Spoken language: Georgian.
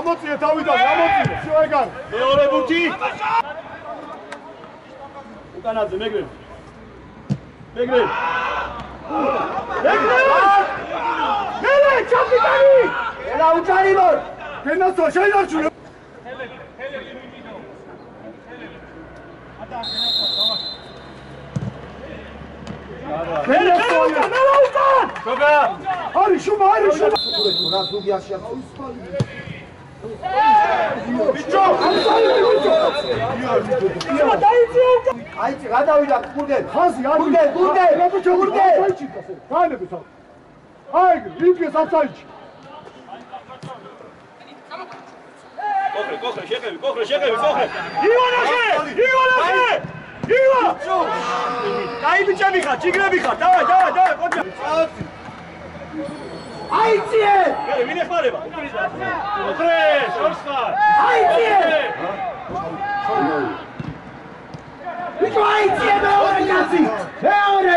ამოწიე თავიდან, ამოწიე. შევეგან. მეორე ბურთი. უკანაზე მეგრე. მელე, კაპიტანი! ელა უჩარი მორ. გენასო შეიძლება. Ari şuma, ari şuma. Biraz dur yaş yap. Bicho! Ayçi, გადავიდა გურდენ. ხაზი, არ გურდენ, გურდენ. ლაპუჩო გურდენ. გაანები სა. აი, ვიგე საფსაიჩი. კოხრე, შეხები, კოხრე. ივანაშე! ივა! აი ბიჭები ხარ, ჩიგრები ხარ. დავай, კოჭა. აიციე! ვინ ეხმარება? კოხრე, შორს ხარ. აიციე! Bicho, aïtié, მეორე კაცი! მეორე!